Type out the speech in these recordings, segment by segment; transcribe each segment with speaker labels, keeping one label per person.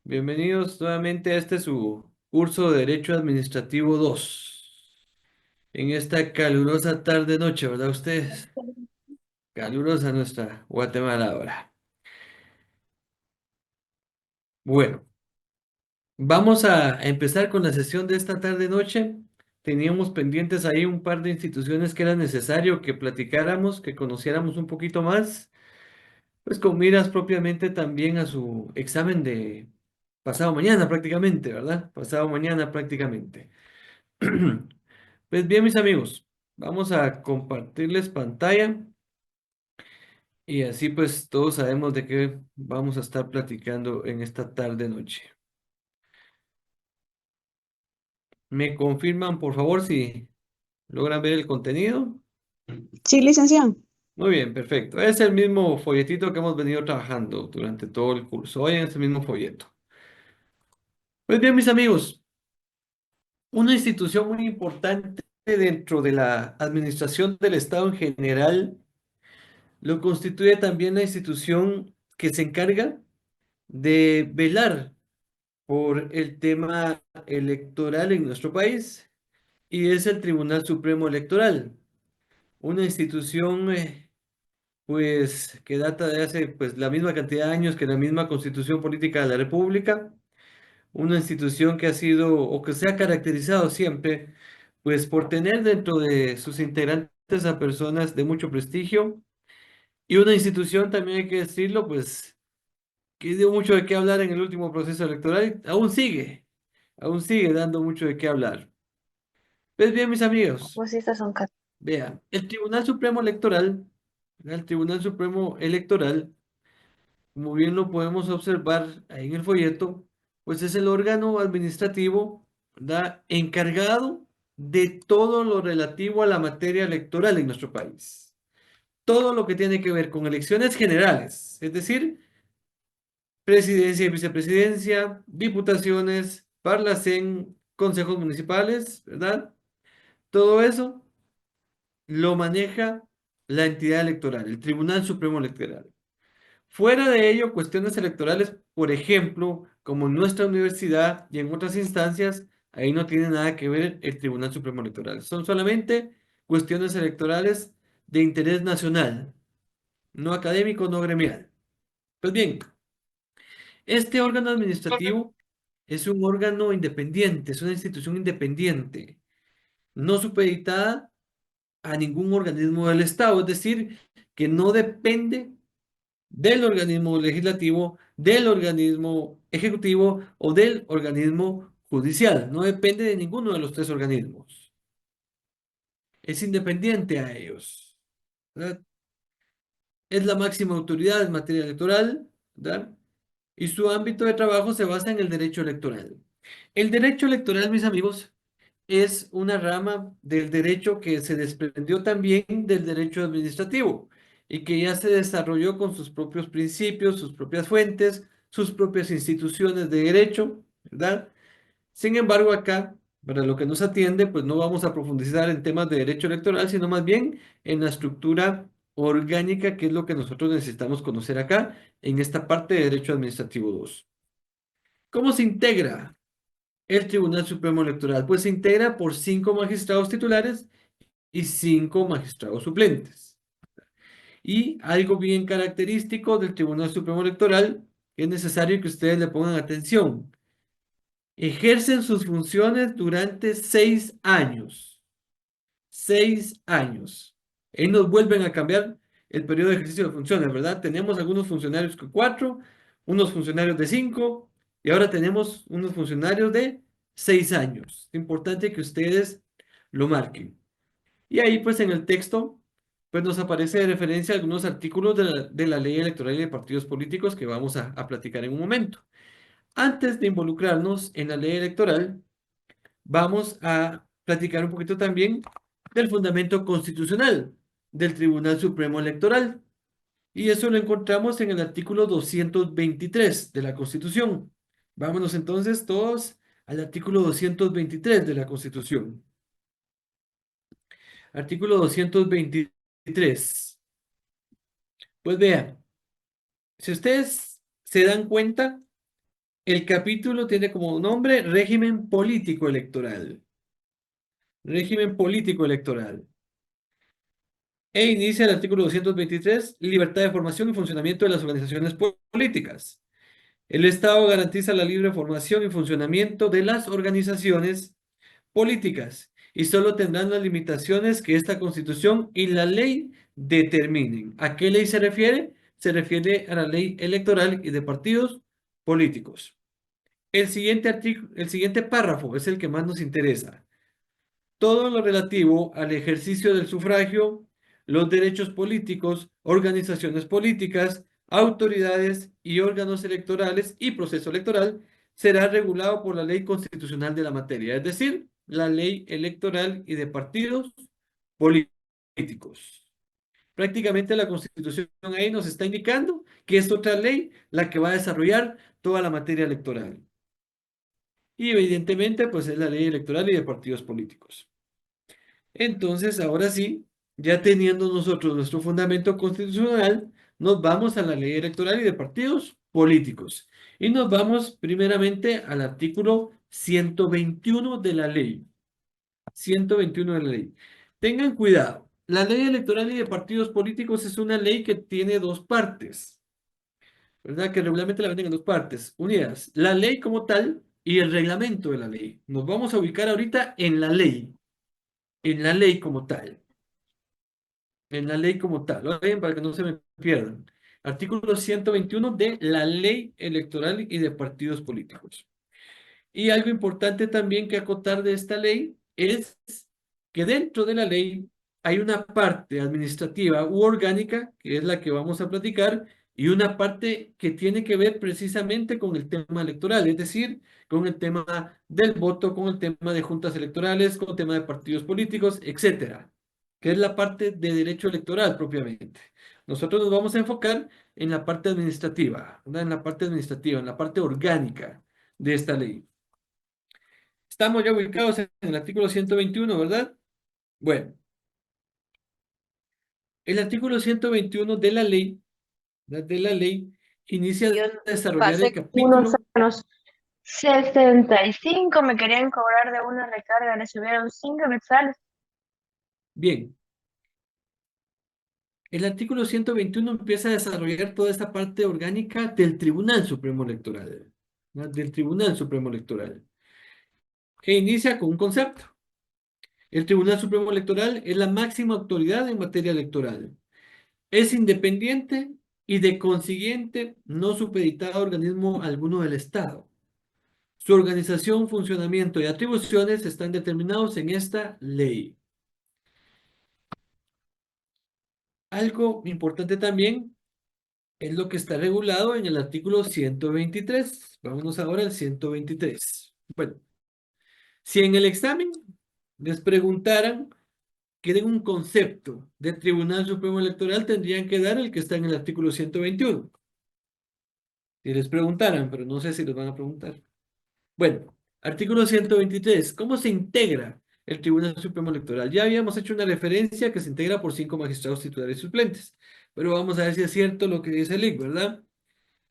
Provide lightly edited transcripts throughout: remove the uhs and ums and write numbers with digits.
Speaker 1: Bienvenidos nuevamente a este su curso de Derecho Administrativo 2. En esta calurosa tarde-noche, ¿verdad ustedes? Calurosa nuestra Guatemala ahora. Bueno, vamos a empezar con la sesión de esta tarde-noche. Teníamos pendientes ahí un par de instituciones que era necesario que platicáramos, que conociéramos un poquito más, pues con miras propiamente también a su examen de pasado mañana prácticamente, ¿verdad? Pasado mañana prácticamente. Pues bien, mis amigos, vamos a compartirles pantalla y así pues todos sabemos de qué vamos a estar platicando en esta tarde noche. ¿Me confirman, por favor, si logran ver el contenido?
Speaker 2: Sí, licenciado.
Speaker 1: Muy bien, perfecto. Es el mismo folletito que hemos venido trabajando durante todo el curso. Hoy es el mismo folleto. Pues bien, mis amigos, una institución muy importante dentro de la administración del Estado en general lo constituye también la institución que se encarga de velar por el tema electoral en nuestro país y es el Tribunal Supremo Electoral, una institución pues que data de hace pues la misma cantidad de años que la misma Constitución Política de la República, una institución que ha sido o que se ha caracterizado siempre pues por tener dentro de sus integrantes a personas de mucho prestigio y una institución también hay que decirlo pues que dio mucho de qué hablar en el último proceso electoral, y aún sigue dando mucho de qué hablar. Pues bien, mis amigos,
Speaker 2: Pues sí, estas son
Speaker 1: vean, el Tribunal Supremo Electoral, ¿verdad? El Tribunal Supremo Electoral, como bien lo podemos observar ahí en el folleto, pues es el órgano administrativo, ¿verdad? Encargado de todo lo relativo a la materia electoral en nuestro país. Todo lo que tiene que ver con elecciones generales, es decir, presidencia y vicepresidencia, diputaciones, parlacén, consejos municipales, ¿verdad? Todo eso lo maneja la entidad electoral, el Tribunal Supremo Electoral. Fuera de ello, cuestiones electorales, por ejemplo, como en nuestra universidad y en otras instancias, ahí no tiene nada que ver el Tribunal Supremo Electoral. Son solamente cuestiones electorales de interés nacional, no académico, no gremial. Pues bien, este órgano administrativo es un órgano independiente, es una institución independiente, no supeditada a ningún organismo del Estado, es decir, que no depende del organismo legislativo, del organismo ejecutivo o del organismo judicial, no depende de ninguno de los tres organismos, es independiente a ellos, ¿verdad? Es la máxima autoridad en materia electoral, ¿verdad? Y su ámbito de trabajo se basa en el derecho electoral. El derecho electoral, mis amigos, es una rama del derecho que se desprendió también del derecho administrativo y que ya se desarrolló con sus propios principios, sus propias fuentes, sus propias instituciones de derecho, ¿verdad? Sin embargo, acá, para lo que nos atiende, pues no vamos a profundizar en temas de derecho electoral, sino más bien en la estructura orgánica, que es lo que nosotros necesitamos conocer acá en esta parte de Derecho Administrativo 2. ¿Cómo se integra el Tribunal Supremo Electoral? Pues se integra por 5 magistrados titulares y 5 magistrados suplentes. Y algo bien característico del Tribunal Supremo Electoral, que es necesario que ustedes le pongan atención. Ejercen sus funciones durante 6 años. 6 años. Ahí nos vuelven a cambiar el periodo de ejercicio de funciones, ¿verdad? Tenemos algunos funcionarios con 4, unos funcionarios de 5 y ahora tenemos unos funcionarios de 6 años. Es importante que ustedes lo marquen. Y ahí pues en el texto pues nos aparece de referencia a algunos artículos de la ley electoral y de partidos políticos que vamos a platicar en un momento. Antes de involucrarnos en la ley electoral, vamos a platicar un poquito también del fundamento constitucional del Tribunal Supremo Electoral. Y eso lo encontramos en el artículo 223 de la Constitución. Vámonos entonces todos al artículo 223 de la Constitución. Artículo 223. Pues vean, si ustedes se dan cuenta, El capítulo tiene como nombre régimen político electoral. Régimen político electoral. E inicia el artículo 223, libertad de formación y funcionamiento de las organizaciones políticas. El Estado garantiza la libre formación y funcionamiento de las organizaciones políticas y solo tendrán las limitaciones que esta Constitución y la ley determinen. ¿A qué ley se refiere? Se refiere a la ley electoral y de partidos políticos. El siguiente párrafo es el que más nos interesa. Todo lo relativo al ejercicio del sufragio, los derechos políticos, organizaciones políticas, autoridades y órganos electorales y proceso electoral será regulado por la ley constitucional de la materia, es decir, la ley electoral y de partidos políticos. Prácticamente la Constitución ahí nos está indicando que es otra ley la que va a desarrollar toda la materia electoral. Y evidentemente, pues es la ley electoral y de partidos políticos. Entonces, ahora sí, ya teniendo nosotros nuestro fundamento constitucional, nos vamos a la ley electoral y de partidos políticos. Y nos vamos primeramente al artículo 121 de la ley. 121 de la ley. Tengan cuidado. La ley electoral y de partidos políticos es una ley que tiene dos partes, ¿verdad? Que regularmente la venden en dos partes, unidas. La ley como tal y el reglamento de la ley. Nos vamos a ubicar ahorita en la ley como tal. En la ley como tal. Lo ven para que no se me pierdan. Artículo 121 de la ley electoral y de partidos políticos. Y algo importante también que acotar de esta ley es que dentro de la ley hay una parte administrativa u orgánica, que es la que vamos a platicar, y una parte que tiene que ver precisamente con el tema electoral, es decir, con el tema del voto, con el tema de juntas electorales, con el tema de partidos políticos, etcétera, que es la parte de derecho electoral propiamente. Nosotros nos vamos a enfocar en la parte administrativa, ¿verdad? En la parte administrativa, en la parte orgánica de esta ley. Estamos ya ubicados en el artículo 121, ¿verdad? Bueno, el artículo 121 de la ley, ¿verdad? De la ley, inicia
Speaker 3: Yo
Speaker 1: a desarrollar el
Speaker 3: pasé unos
Speaker 1: capítulo.
Speaker 3: años 65, me querían cobrar de una recarga, le subieron 5 mensuales.
Speaker 1: Bien, el artículo 121 empieza a desarrollar toda esta parte orgánica del Tribunal Supremo Electoral, ¿verdad? Del Tribunal Supremo Electoral, que inicia con un concepto. El Tribunal Supremo Electoral es la máxima autoridad en materia electoral. Es independiente y de consiguiente no supeditado a organismo alguno del Estado. Su organización, funcionamiento y atribuciones están determinados en esta ley. Algo importante también es lo que está regulado en el artículo 123. Vámonos ahora al 123. Bueno, si en el examen les preguntaran que den un concepto del Tribunal Supremo Electoral, tendrían que dar el que está en el artículo 121. Si les preguntaran, pero no sé si les van a preguntar. Bueno, artículo 123. ¿Cómo se integra el Tribunal Supremo Electoral? Ya habíamos hecho una referencia que se integra por 5 magistrados titulares y suplentes. Pero vamos a ver si es cierto lo que dice el IC, ¿verdad?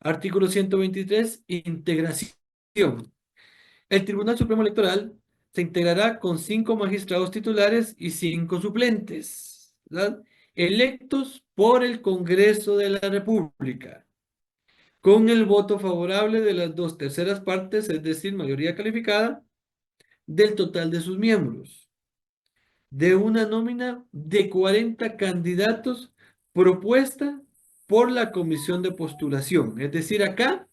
Speaker 1: Artículo 123. Integración. El Tribunal Supremo Electoral se integrará con 5 magistrados titulares y 5 suplentes, ¿verdad? Electos por el Congreso de la República con el voto favorable de las 2/3 partes, es decir, mayoría calificada, del total de sus miembros, de una nómina de 40 candidatos propuesta por la comisión de postulación. Es decir, acá,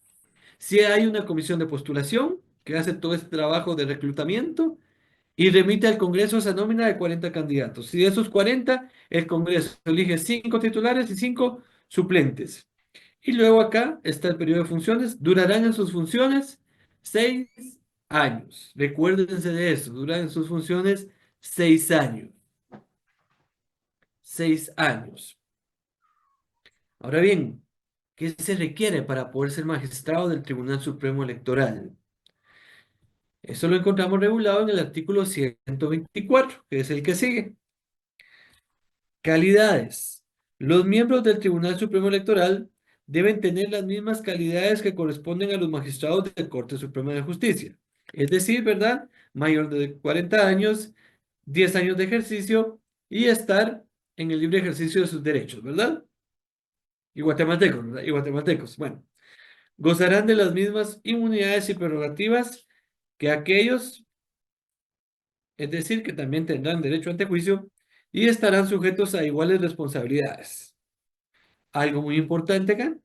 Speaker 1: si hay una comisión de postulación que hace todo este trabajo de reclutamiento y remite al Congreso esa nómina de 40 candidatos. Si de esos 40, el Congreso elige 5 titulares y 5 suplentes. Y luego acá está el periodo de funciones. Durarán en sus funciones 6 años. Recuérdense de eso. Duran en sus funciones 6 años. 6 años. Ahora bien, ¿qué se requiere para poder ser magistrado del Tribunal Supremo Electoral? Eso lo encontramos regulado en el artículo 124, que es el que sigue. Calidades. Los miembros del Tribunal Supremo Electoral deben tener las mismas calidades que corresponden a los magistrados de Corte Suprema de Justicia. Es decir, ¿verdad? Mayor de 40 años, 10 años de ejercicio y estar en el libre ejercicio de sus derechos, ¿verdad? Y guatemaltecos, ¿verdad? Y guatemaltecos. Bueno, gozarán de las mismas inmunidades y prerrogativas que aquellos, es decir, que también tendrán derecho ante juicio y estarán sujetos a iguales responsabilidades. Algo muy importante acá,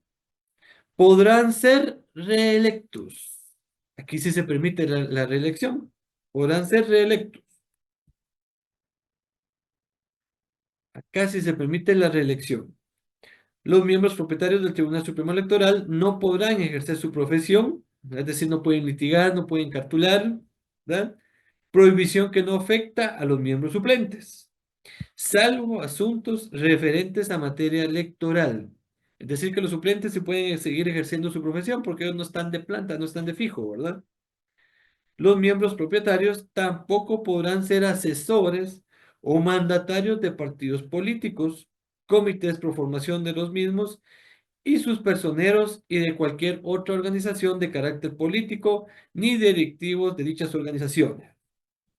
Speaker 1: podrán ser reelectos. Aquí sí se permite la reelección. Podrán ser reelectos. Acá sí se permite la reelección. Los miembros propietarios del Tribunal Supremo Electoral no podrán ejercer su profesión, es decir, no pueden litigar, no pueden cartular, ¿verdad? Prohibición que no afecta a los miembros suplentes, salvo asuntos referentes a materia electoral. Es decir, que los suplentes sí pueden seguir ejerciendo su profesión porque ellos no están de planta, no están de fijo, ¿verdad? Los miembros propietarios tampoco podrán ser asesores o mandatarios de partidos políticos, comités pro formación de los mismos y sus personeros y de cualquier otra organización de carácter político, ni directivos de dichas organizaciones.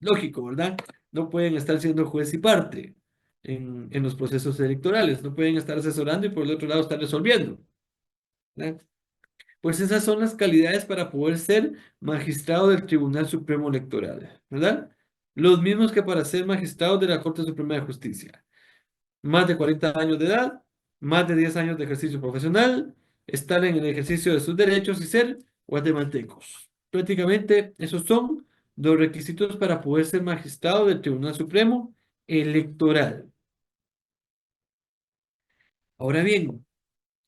Speaker 1: Lógico, ¿verdad? No pueden estar siendo juez y parte en los procesos electorales, no pueden estar asesorando y por el otro lado estar resolviendo, ¿verdad? Pues esas son las calidades para poder ser magistrado del Tribunal Supremo Electoral, ¿verdad? Los mismos que para ser magistrado de la Corte Suprema de Justicia. Más de 40 años de edad, más de 10 años de ejercicio profesional, estar en el ejercicio de sus derechos y ser guatemaltecos. Prácticamente esos son los requisitos para poder ser magistrado del Tribunal Supremo Electoral. Ahora bien,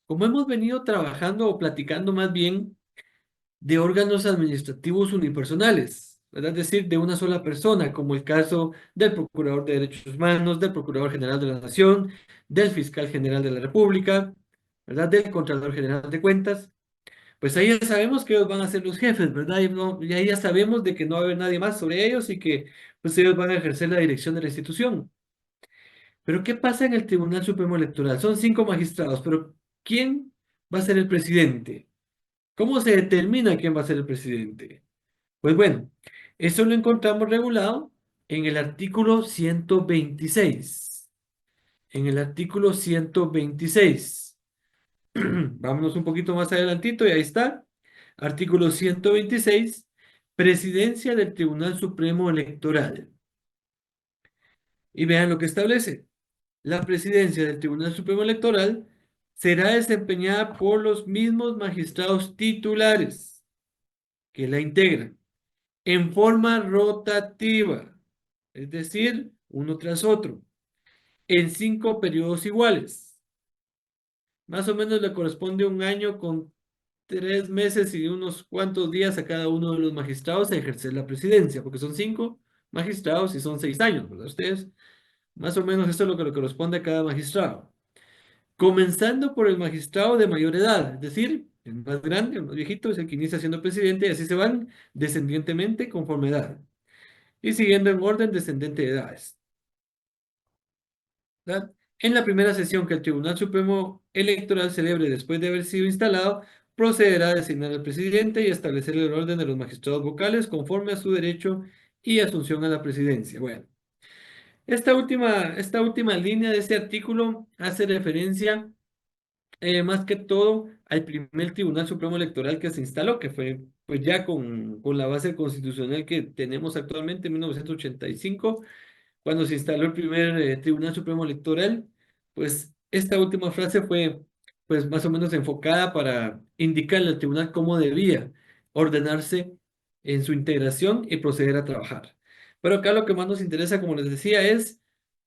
Speaker 1: como hemos venido trabajando o platicando más bien de órganos administrativos unipersonales, ¿verdad? Es decir, de una sola persona, como el caso del Procurador de Derechos Humanos, del Procurador General de la Nación, del Fiscal General de la República, ¿verdad? Del Contralor General de Cuentas. Pues ahí ya sabemos que ellos van a ser los jefes, ¿verdad? Y ahí ya sabemos de que no va a haber nadie más sobre ellos y que pues ellos van a ejercer la dirección de la institución. Pero ¿qué pasa en el Tribunal Supremo Electoral? Son 5 magistrados, pero ¿quién va a ser el presidente? ¿Cómo se determina quién va a ser el presidente? Pues bueno, eso lo encontramos regulado en el artículo 126. En el artículo 126. Vámonos un poquito más adelantito y ahí está. Artículo 126. Presidencia del Tribunal Supremo Electoral. Y vean lo que establece. La presidencia del Tribunal Supremo Electoral será desempeñada por los mismos magistrados titulares que la integran en forma rotativa, es decir, uno tras otro, en 5 periodos iguales. Más o menos le corresponde un año con 3 meses y unos cuantos días a cada uno de los magistrados a ejercer la presidencia, porque son 5 magistrados y son 6 años, ¿verdad? Ustedes, más o menos esto es lo que le corresponde a cada magistrado. Comenzando por el magistrado de mayor edad, es decir, el más grande, el más viejito, es el que inicia siendo presidente y así se van descendientemente conforme edad. Y siguiendo en orden descendente de edades, ¿verdad? En la primera sesión que el Tribunal Supremo Electoral celebre después de haber sido instalado, procederá a designar al presidente y establecer el orden de los magistrados vocales conforme a su derecho y asunción a la presidencia. Bueno, esta última línea de este artículo hace referencia más que todo al primer Tribunal Supremo Electoral que se instaló, que fue pues ya con la base constitucional que tenemos actualmente en 1985 cuando se instaló el primer Tribunal Supremo Electoral, pues esta última frase fue pues más o menos enfocada para indicarle al tribunal cómo debía ordenarse en su integración y proceder a trabajar. Pero acá lo que más nos interesa, como les decía, es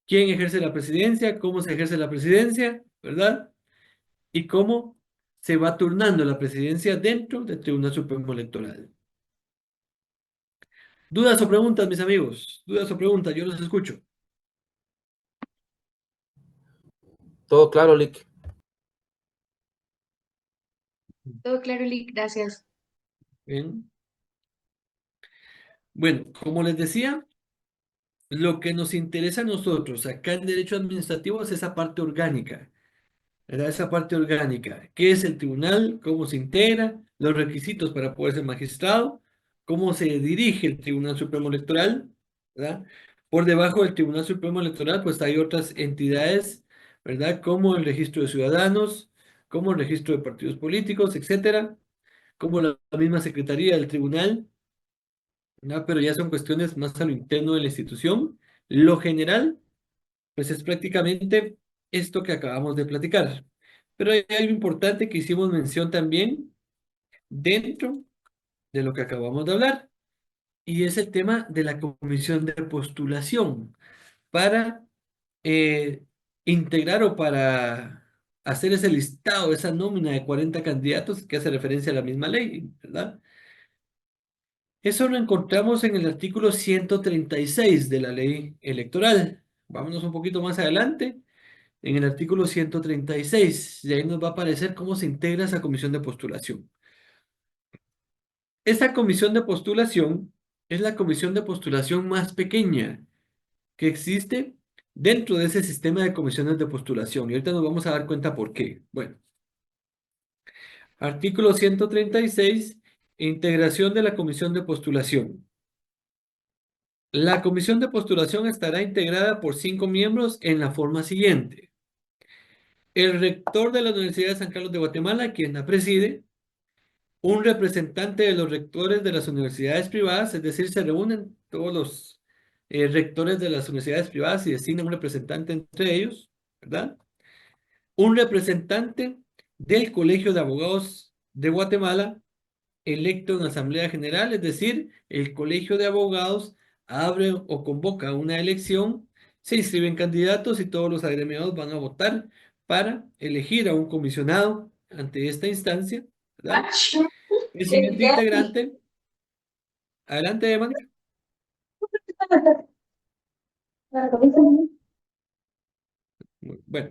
Speaker 1: quién ejerce la presidencia, cómo se ejerce la presidencia, ¿verdad? Y cómo se va turnando la presidencia dentro del Tribunal Supremo Electoral. ¿Dudas o preguntas, mis amigos? ¿Dudas o preguntas? Yo los escucho.
Speaker 4: Todo claro, Lick.
Speaker 5: Todo claro, Lick, gracias.
Speaker 1: Bien. Bueno, como les decía, lo que nos interesa a nosotros acá en derecho administrativo es esa parte orgánica, ¿verdad? Esa parte orgánica. ¿Qué es el tribunal? ¿Cómo se integra? Los requisitos para poder ser magistrado. ¿Cómo se dirige el Tribunal Supremo Electoral? ¿Verdad? Por debajo del Tribunal Supremo Electoral, pues hay otras entidades, ¿verdad? Como el registro de ciudadanos, como el registro de partidos políticos, etcétera, como la misma secretaría del tribunal, ¿verdad? Pero ya son cuestiones más a lo interno de la institución. Lo general, pues es prácticamente esto que acabamos de platicar. Pero hay algo importante que hicimos mención también dentro de lo que acabamos de hablar, y es el tema de la comisión de postulación para eh, integrar o para hacer ese listado, esa nómina de 40 candidatos que hace referencia a la misma ley, ¿verdad? Eso lo encontramos en el artículo 136 de la ley electoral. Vámonos un poquito más adelante. En el artículo 136, y ahí nos va a aparecer cómo se integra esa comisión de postulación. Esta comisión de postulación es la comisión de postulación más pequeña que existe dentro de ese sistema de comisiones de postulación. Y ahorita nos vamos a dar cuenta por qué. Bueno, artículo 136, integración de la comisión de postulación. La comisión de postulación estará integrada por 5 miembros en la forma siguiente. El rector de la Universidad de San Carlos de Guatemala, quien la preside, un representante de los rectores de las universidades privadas, es decir, se reúnen todos los rectores de las universidades privadas y designan un representante entre ellos, ¿verdad? Un representante del Colegio de Abogados de Guatemala, electo en Asamblea General, es decir, el Colegio de Abogados abre o convoca una elección, se inscriben candidatos y todos los agremiados van a votar para elegir a un comisionado ante esta instancia, ¿verdad? El siguiente integrante, adelante, Mónica. Bueno,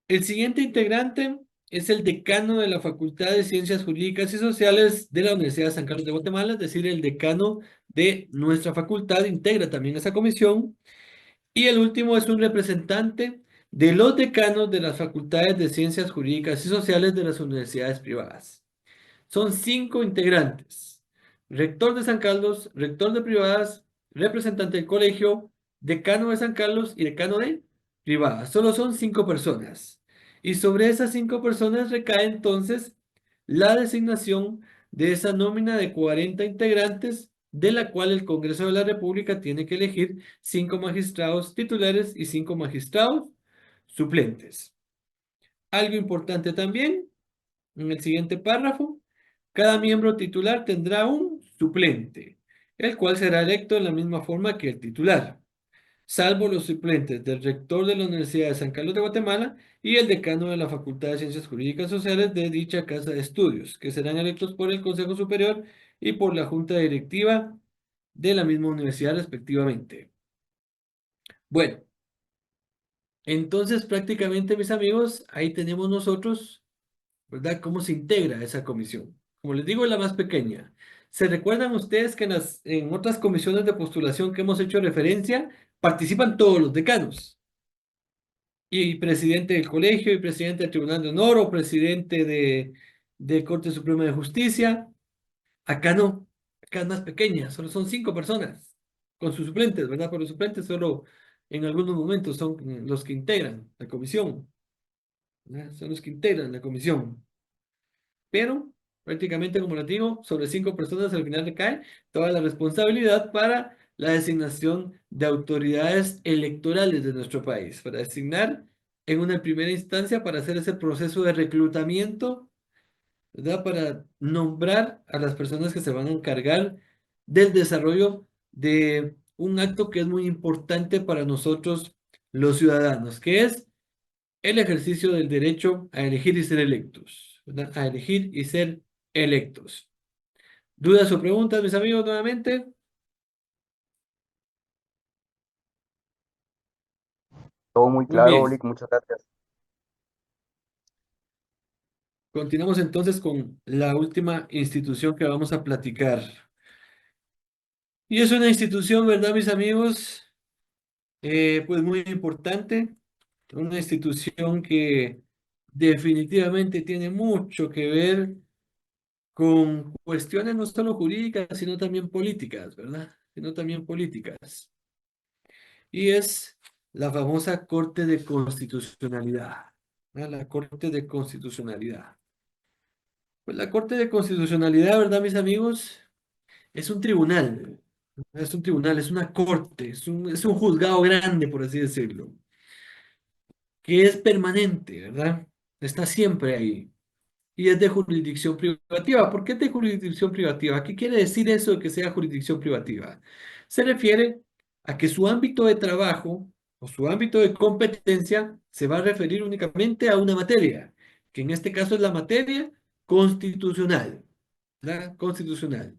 Speaker 1: el siguiente integrante es el decano de la Facultad de Ciencias Jurídicas y Sociales de la Universidad de San Carlos de Guatemala, es decir, el decano de nuestra facultad integra también esa comisión. Y el último es un representante de los decanos de las facultades de Ciencias Jurídicas y Sociales de las universidades privadas. Son 5 integrantes: rector de San Carlos, rector de privadas, representante del colegio, decano de San Carlos y decano de privadas. Solo son 5 personas. Y sobre esas 5 personas recae entonces la designación de esa nómina de 40 integrantes, de la cual el Congreso de la República tiene que elegir 5 magistrados titulares y 5 magistrados suplentes. Algo importante también, en el siguiente párrafo, cada miembro titular tendrá un suplente, el cual será electo en la misma forma que el titular, salvo los suplentes del rector de la Universidad de San Carlos de Guatemala y el decano de la Facultad de Ciencias Jurídicas Sociales de dicha casa de estudios, que serán electos por el Consejo Superior y por la Junta Directiva de la misma universidad respectivamente. Bueno, entonces prácticamente, mis amigos, ahí tenemos nosotros, ¿verdad? ¿Cómo se integra esa comisión? Como les digo, es la más pequeña. ¿Se recuerdan ustedes que en otras comisiones de postulación que hemos hecho referencia, participan todos los decanos? Y presidente del colegio, y presidente del Tribunal de Honor, o presidente de Corte Suprema de Justicia. Acá no, acá es más pequeña, solo son 5 personas, con sus suplentes, ¿verdad? Pero los suplentes solo en algunos momentos son los que integran la comisión, ¿verdad? Son los que integran la comisión. Pero prácticamente, como les digo, sobre 5 personas al final recae toda la responsabilidad para la designación de autoridades electorales de nuestro país, para designar en una primera instancia, para hacer ese proceso de reclutamiento, ¿verdad? Para nombrar a las personas que se van a encargar del desarrollo de un acto que es muy importante para nosotros los ciudadanos, que es el ejercicio del derecho a elegir y ser electos, ¿verdad? A elegir y ser electos. ¿Dudas o preguntas, mis amigos, nuevamente?
Speaker 6: Todo muy
Speaker 1: Muy
Speaker 6: claro,
Speaker 1: bien.
Speaker 6: Olic, muchas gracias.
Speaker 1: Continuamos entonces con la última institución que vamos a platicar. Y es una institución, ¿verdad, mis amigos? Pues muy importante, una institución que definitivamente tiene mucho que ver con cuestiones no solo jurídicas, sino también políticas, ¿verdad? Sino también políticas. Y es la famosa Corte de Constitucionalidad, ¿verdad? La Corte de Constitucionalidad. Pues la Corte de Constitucionalidad, ¿verdad, mis amigos? Es un tribunal, es un tribunal, es una corte, es un juzgado grande, por así decirlo, que es permanente, ¿verdad? Está siempre ahí. Y es de jurisdicción privativa. ¿Por qué es de jurisdicción privativa? ¿Qué quiere decir eso de que sea jurisdicción privativa? Se refiere a que su ámbito de trabajo o su ámbito de competencia se va a referir únicamente a una materia, que en este caso es la materia constitucional, ¿verdad? Constitucional.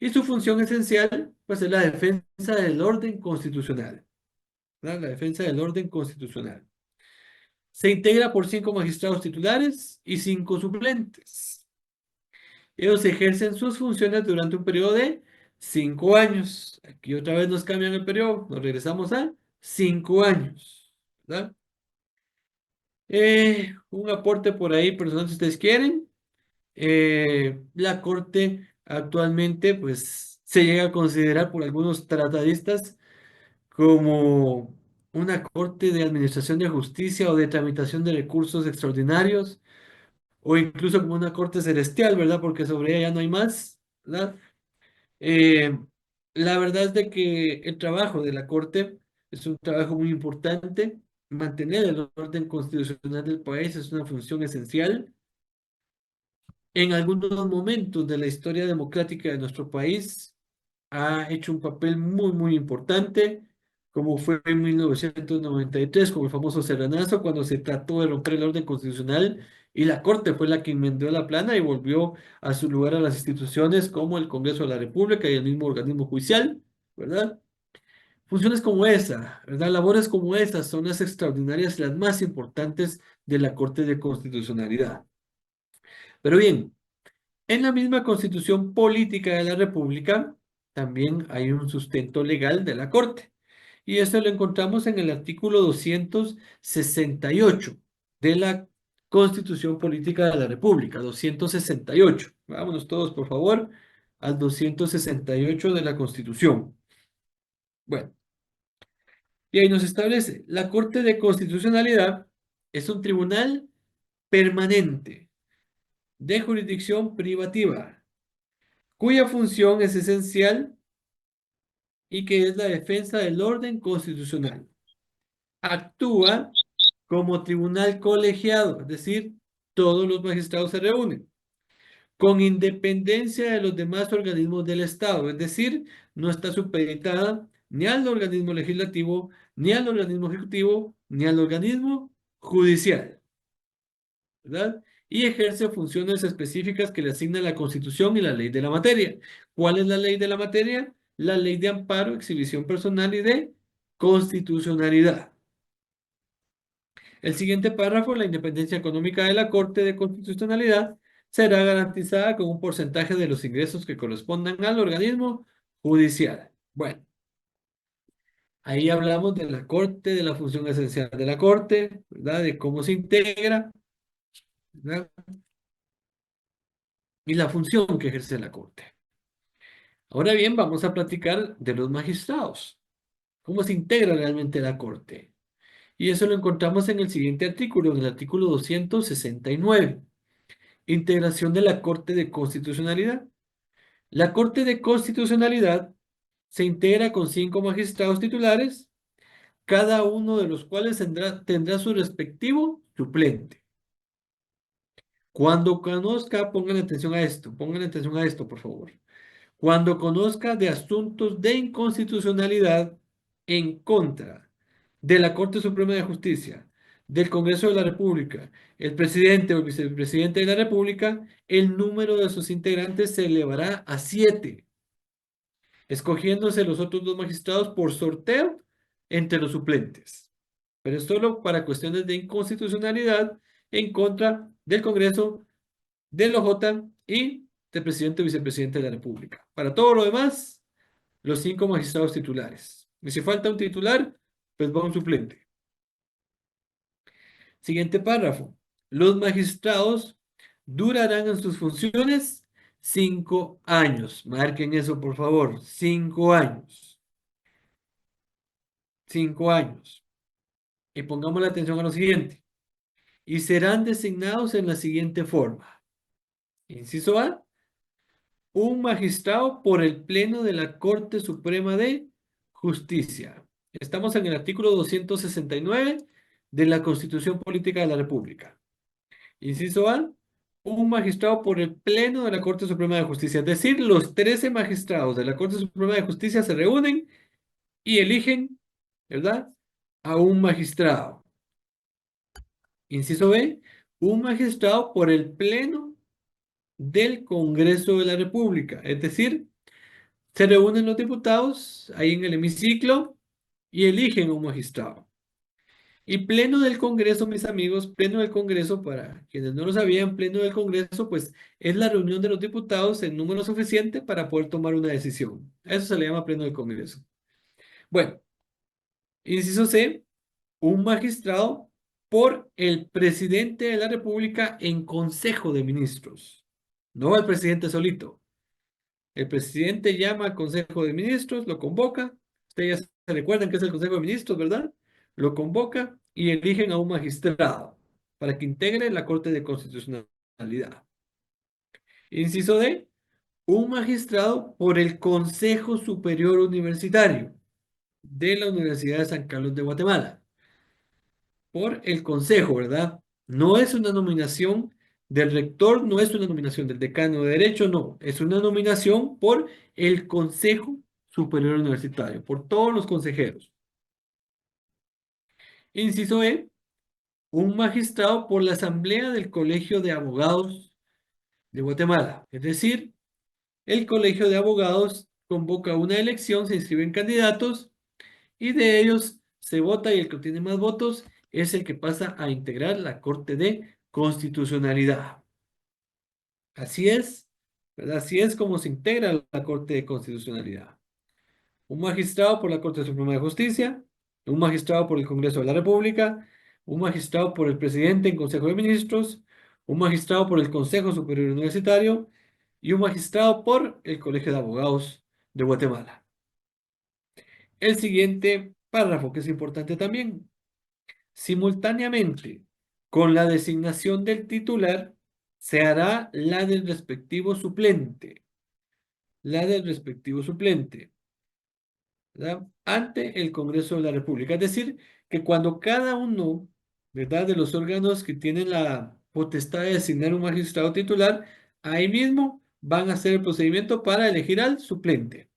Speaker 1: Y su función esencial, pues es la defensa del orden constitucional, ¿verdad? La defensa del orden constitucional. Se integra por 5 magistrados titulares y 5 suplentes. Ellos ejercen sus funciones durante un periodo de 5 años. Aquí otra vez nos cambian el periodo, nos regresamos a 5 años, ¿verdad? Un aporte por ahí, personal, si ustedes quieren. La Corte actualmente, pues, se llega a considerar por algunos tratadistas como una corte de administración de justicia o de tramitación de recursos extraordinarios, o incluso como una corte celestial, ¿verdad? Porque sobre ella ya no hay más, ¿verdad? Eh, la verdad es de que el trabajo de la corte es un trabajo muy importante. Mantener el orden constitucional del país es una función esencial. En algunos momentos de la historia democrática de nuestro país, ha hecho un papel muy, muy importante, como fue en 1993, con el famoso Serranazo, cuando se trató de romper el orden constitucional y la Corte fue la que enmendó la plana y volvió a su lugar a las instituciones como el Congreso de la República y el mismo organismo judicial, ¿verdad? Funciones como esa, ¿verdad? Labores como estas son las extraordinarias y las más importantes de la Corte de Constitucionalidad. Pero bien, en la misma Constitución Política de la República también hay un sustento legal de la Corte. Y esto lo encontramos en el artículo 268 de la Constitución Política de la República. 268. Vámonos todos, por favor, al 268 de la Constitución. Bueno, y ahí nos establece, la Corte de Constitucionalidad es un tribunal permanente de jurisdicción privativa, cuya función es esencial y que es la defensa del orden constitucional. Actúa como tribunal colegiado, es decir, todos los magistrados se reúnen, con independencia de los demás organismos del Estado, es decir, no está supeditada ni al organismo legislativo, ni al organismo ejecutivo, ni al organismo judicial, ¿verdad? Y ejerce funciones específicas que le asigna la Constitución y la ley de la materia. ¿Cuál es la ley de la materia? La ley de amparo, exhibición personal y de constitucionalidad. El siguiente párrafo, la independencia económica de la Corte de Constitucionalidad será garantizada con un porcentaje de los ingresos que correspondan al organismo judicial. Bueno, ahí hablamos de la Corte, de la función esencial de la Corte, ¿verdad? De cómo se integra, ¿verdad? Y la función que ejerce la Corte. Ahora bien, vamos a platicar de los magistrados. ¿Cómo se integra realmente la Corte? Y eso lo encontramos en el siguiente artículo, en el artículo 269. Integración de la Corte de Constitucionalidad. La Corte de Constitucionalidad se integra con 5 magistrados titulares, cada uno de los cuales tendrá su respectivo suplente. Cuando conozca, pongan atención a esto, por favor. Cuando conozca de asuntos de inconstitucionalidad en contra de la Corte Suprema de Justicia, del Congreso de la República, el presidente o el vicepresidente de la República, el número de sus integrantes se elevará a 7, escogiéndose los otros 2 magistrados por sorteo entre los suplentes. Pero es solo para cuestiones de inconstitucionalidad en contra del Congreso, del OJ y del presidente o vicepresidente de la República. Para todo lo demás, los 5 magistrados titulares. Y si falta un titular, pues va un suplente. Siguiente párrafo. Los magistrados durarán en sus funciones 5 años. Marquen eso, por favor. 5 años. 5 años. Y pongamos la atención a lo siguiente. Y serán designados en la siguiente forma. Inciso A. Un magistrado por el Pleno de la Corte Suprema de Justicia. Estamos en el artículo 269 de la Constitución Política de la República. Inciso A, un magistrado por el Pleno de la Corte Suprema de Justicia. Es decir, los 13 magistrados de la Corte Suprema de Justicia se reúnen y eligen, ¿verdad?, a un magistrado. Inciso B, un magistrado por el Pleno del Congreso de la República. Es decir, se reúnen los diputados ahí en el hemiciclo y eligen a un magistrado. Y pleno del Congreso, mis amigos, pleno del Congreso, para quienes no lo sabían, pleno del Congreso, pues es la reunión de los diputados en número suficiente para poder tomar una decisión. A eso se le llama pleno del Congreso. Bueno, inciso C, un magistrado por el presidente de la República en Consejo de Ministros. No el presidente solito. El presidente llama al Consejo de Ministros, lo convoca. Ustedes ya se recuerdan que es el Consejo de Ministros, ¿verdad? Lo convoca y eligen a un magistrado para que integre la Corte de Constitucionalidad. Inciso D, un magistrado por el Consejo Superior Universitario de la Universidad de San Carlos de Guatemala. Por el Consejo, ¿verdad? No es una nominación del rector, no es una nominación del decano de Derecho, no. Es una nominación por el Consejo Superior Universitario, por todos los consejeros. Inciso E, un magistrado por la Asamblea del Colegio de Abogados de Guatemala. Es decir, el Colegio de Abogados convoca una elección, se inscriben candidatos y de ellos se vota y el que obtiene más votos es el que pasa a integrar la Corte de Constitucionalidad. Así es, ¿verdad? Así es como se integra la Corte de Constitucionalidad. Un magistrado por la Corte Suprema de Justicia, un magistrado por el Congreso de la República, un magistrado por el presidente en Consejo de Ministros, un magistrado por el Consejo Superior Universitario y un magistrado por el Colegio de Abogados de Guatemala. El siguiente párrafo, que es importante también. Simultáneamente con la designación del titular, se hará la del respectivo suplente. La del respectivo suplente, ¿verdad?, ante el Congreso de la República. Es decir, que cuando cada uno, ¿verdad?, de los órganos que tienen la potestad de designar un magistrado titular, ahí mismo van a hacer el procedimiento para elegir al suplente.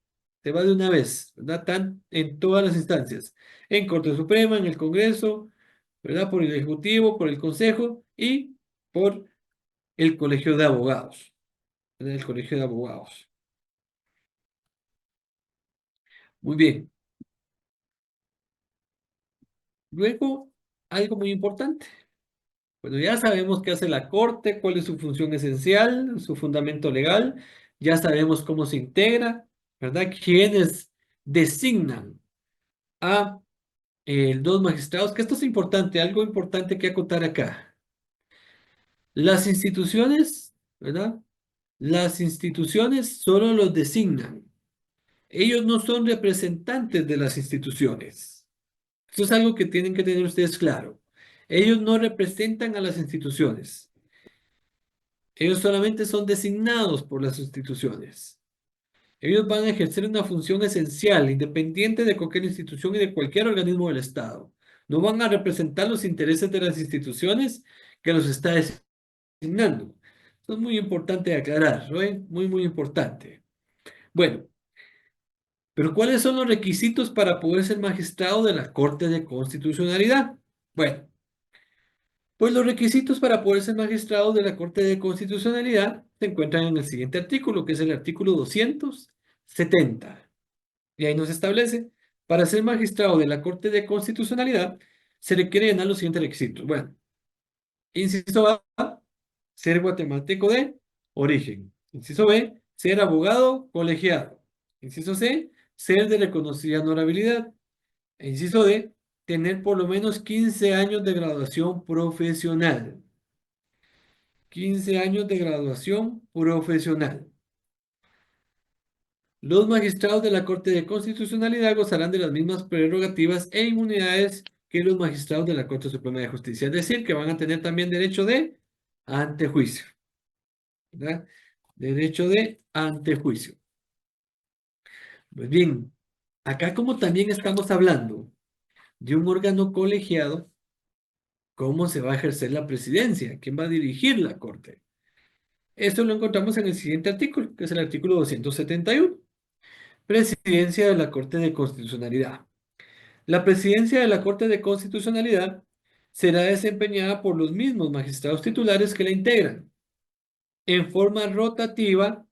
Speaker 1: Se va de una vez, ¿verdad? En todas las instancias. En Corte Suprema, en el Congreso, ¿verdad? Por el Ejecutivo, por el Consejo y por el Colegio de Abogados. ¿Verdad? El Colegio de Abogados. Muy bien. Luego, algo muy importante. Bueno, ya sabemos qué hace la Corte, cuál es su función esencial, su fundamento legal. Ya sabemos cómo se integra, ¿verdad? Quiénes designan a dos magistrados, que esto es importante, algo importante que acotar acá. Las instituciones, ¿verdad? Las instituciones solo los designan. Ellos no son representantes de las instituciones. Eso es algo que tienen que tener ustedes claro. Ellos no representan a las instituciones. Ellos solamente son designados por las instituciones. Ellos van a ejercer una función esencial, independiente de cualquier institución y de cualquier organismo del Estado. No van a representar los intereses de las instituciones que los está designando. Eso es muy importante aclarar, ¿no? Muy, muy importante. Bueno, pero ¿cuáles son los requisitos para poder ser magistrado de la Corte de Constitucionalidad? Bueno, pues los requisitos para poder ser magistrado de la Corte de Constitucionalidad se encuentran en el siguiente artículo, que es el artículo 270. Y ahí nos establece, para ser magistrado de la Corte de Constitucionalidad, se requiere llenar los siguientes requisitos. Bueno, inciso A, ser guatemalteco de origen. Inciso B, ser abogado colegiado. Inciso C, ser de reconocida honorabilidad. E inciso D, tener por lo menos 15 años de graduación profesional. 15 años de graduación profesional. Los magistrados de la Corte de Constitucionalidad gozarán de las mismas prerrogativas e inmunidades que los magistrados de la Corte Suprema de Justicia. Es decir, que van a tener también derecho de antejuicio. ¿Verdad? Derecho de antejuicio. Pues bien, acá como también estamos hablando de un órgano colegiado, ¿cómo se va a ejercer la presidencia? ¿Quién va a dirigir la Corte? Esto lo encontramos en el siguiente artículo, que es el artículo 271. Presidencia de la Corte de Constitucionalidad. La presidencia de la Corte de Constitucionalidad será desempeñada por los mismos magistrados titulares que la integran, en forma rotativa,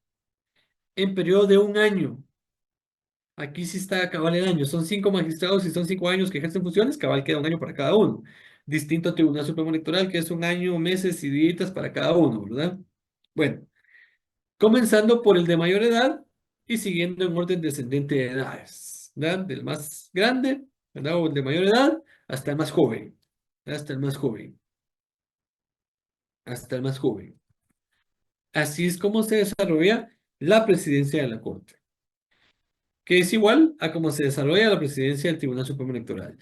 Speaker 1: en periodo de un año. Aquí sí está cabal el año. Son 5 magistrados y son 5 años que ejercen funciones, cabal queda un año para cada uno. Distinto al Tribunal Supremo Electoral, que es un año, meses y días para cada uno, ¿verdad? Bueno, comenzando por el de mayor edad y siguiendo en orden descendente de edades, ¿verdad? Del más grande, ¿verdad? O el de mayor edad hasta el más joven, ¿verdad? Hasta el más joven, hasta el más joven. Así es como se desarrolla la presidencia de la Corte, que es igual a cómo se desarrolla la presidencia del Tribunal Supremo Electoral.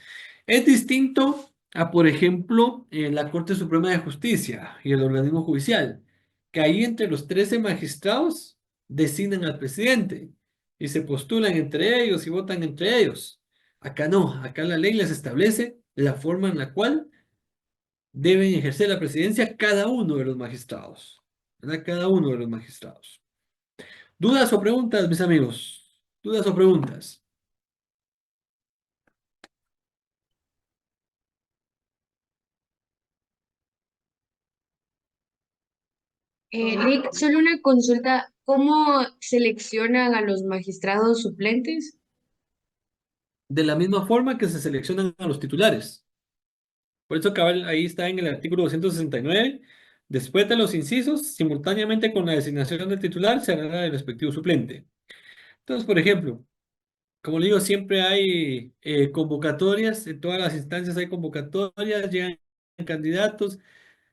Speaker 1: Es distinto a, por ejemplo, la Corte Suprema de Justicia y el organismo judicial, que ahí entre los 13 magistrados designan al presidente y se postulan entre ellos y votan entre ellos. Acá no, acá la ley les establece la forma en la cual deben ejercer la presidencia cada uno de los magistrados, ¿verdad? Cada uno de los magistrados. ¿Dudas o preguntas, mis amigos? ¿Dudas o preguntas?
Speaker 5: Lick, solo una consulta. ¿Cómo seleccionan a los magistrados suplentes?
Speaker 1: De la misma forma que se seleccionan a los titulares. Por eso cabal, ahí está en el artículo 269. Después de los incisos, simultáneamente con la designación del titular, se hará el respectivo suplente. Entonces, por ejemplo, como le digo, siempre hay convocatorias, en todas las instancias hay convocatorias, llegan candidatos,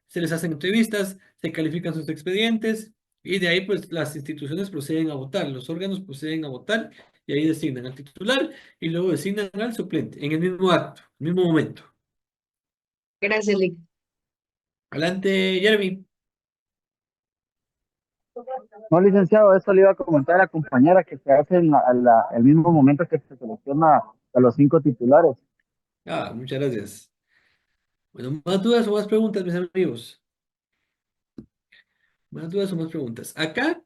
Speaker 1: se les hacen entrevistas, se califican sus expedientes y de ahí pues las instituciones proceden a votar, los órganos proceden a votar y ahí designan al titular y luego designan al suplente en el mismo acto, en el mismo momento.
Speaker 5: Gracias, Lick.
Speaker 1: Adelante, Jeremy.
Speaker 6: No, licenciado, eso le iba a comentar a la compañera que se hace en el mismo momento que se selecciona a los 5 titulares.
Speaker 1: Muchas gracias. Bueno, más dudas o más preguntas, mis amigos. Más dudas o más preguntas. Acá,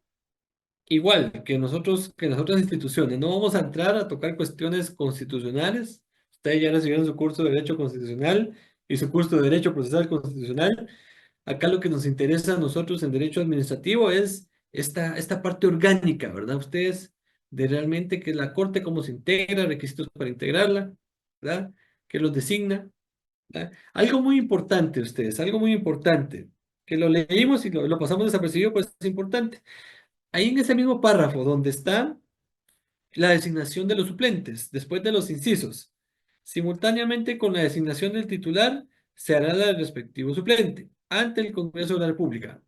Speaker 1: igual que nosotros, que las otras instituciones, no vamos a entrar a tocar cuestiones constitucionales. Ustedes ya recibieron su curso de Derecho Constitucional y su curso de Derecho Procesal Constitucional. Acá lo que nos interesa a nosotros en Derecho Administrativo es esta parte orgánica, ¿verdad? Ustedes, de realmente que la Corte, cómo se integra, requisitos para integrarla, ¿verdad? Que los designa. ¿Ah? Algo muy importante, ustedes, algo muy importante, que lo leímos y lo pasamos desapercibido, pues es importante. Ahí en ese mismo párrafo donde está la designación de los suplentes, después de los incisos, simultáneamente con la designación del titular, se hará la del respectivo suplente ante el Congreso de la República.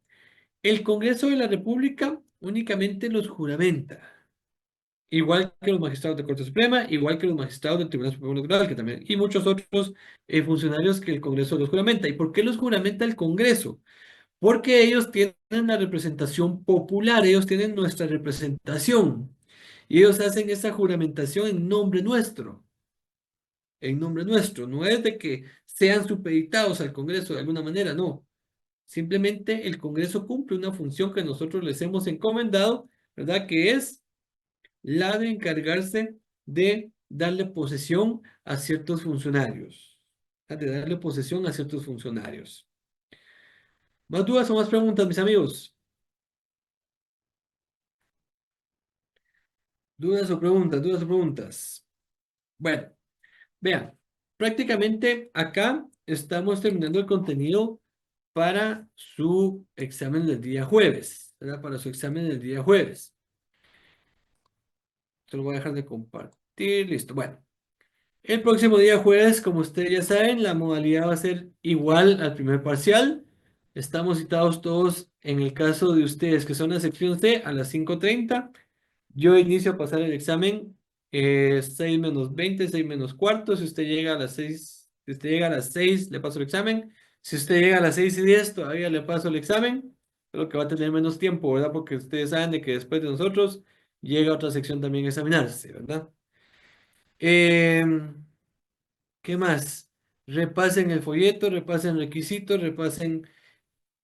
Speaker 1: El Congreso de la República únicamente los juramenta. Igual que los magistrados de Corte Suprema, igual que los magistrados del Tribunal Supremo Electoral, que también, y muchos otros funcionarios que el Congreso los juramenta. ¿Y por qué los juramenta el Congreso? Porque ellos tienen la representación popular, ellos tienen nuestra representación. Y ellos hacen esa juramentación en nombre nuestro. En nombre nuestro. No es de que sean supeditados al Congreso de alguna manera, no. Simplemente el Congreso cumple una función que nosotros les hemos encomendado, ¿verdad? Que es la de encargarse de darle posesión a ciertos funcionarios. De darle posesión a ciertos funcionarios. ¿Más dudas o más preguntas, mis amigos? ¿Dudas o preguntas? ¿Dudas o preguntas? Bueno, vean, prácticamente acá estamos terminando el contenido para su examen del día jueves, ¿verdad? Para su examen del día jueves. Esto lo voy a dejar de compartir, listo. Bueno, El próximo día jueves, como ustedes ya saben, la modalidad va a ser igual al primer parcial. Estamos citados todos en el caso de ustedes que son la sección C a las 5:30. Yo inicio a pasar el examen 6 menos 20, 6 menos cuarto. Si usted llega a las 6, si usted llega a las 6, le paso el examen. Si usted llega a las 6:10, todavía le paso el examen. Solo que va a tener menos tiempo, ¿verdad? Porque ustedes saben de que después de nosotros llega otra sección también a examinarse, ¿verdad? Em, ¿Qué más? Repasen el folleto, repasen requisitos, repasen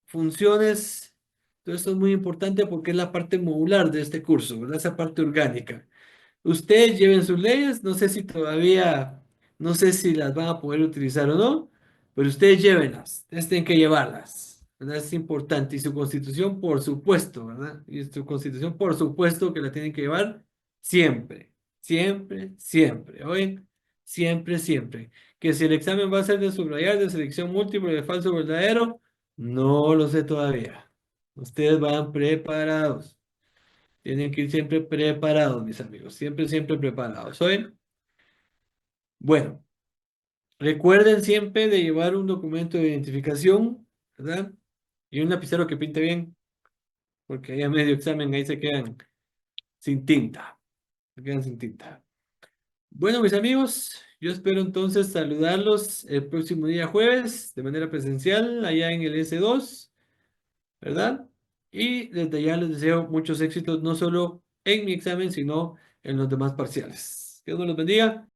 Speaker 1: funciones. Todo esto es muy importante porque es la parte modular de este curso, ¿verdad? Esa parte orgánica. Ustedes lleven sus leyes, no sé si todavía, no sé si las van a poder utilizar o no, pero ustedes llévenlas, ustedes tienen que llevarlas, ¿verdad? Es importante. Y su constitución, por supuesto, ¿verdad? Y su constitución, por supuesto que la tienen que llevar siempre, siempre, siempre, ¿oyen? Siempre, siempre. Que si el examen va a ser de subrayar, de selección múltiple, de falso verdadero, no lo sé todavía. Ustedes van preparados. Tienen que ir siempre preparados, mis amigos. Siempre, siempre preparados. ¿Oyen? Bueno, recuerden siempre de llevar un documento de identificación, ¿verdad? Y un lapicero que pinte bien, porque ahí a medio examen ahí se quedan sin tinta. Se quedan sin tinta. Bueno, mis amigos, yo espero entonces saludarlos el próximo día jueves de manera presencial allá en el S2, ¿verdad? Y desde ya les deseo muchos éxitos, no solo en mi examen, sino en los demás parciales. Que Dios me los bendiga.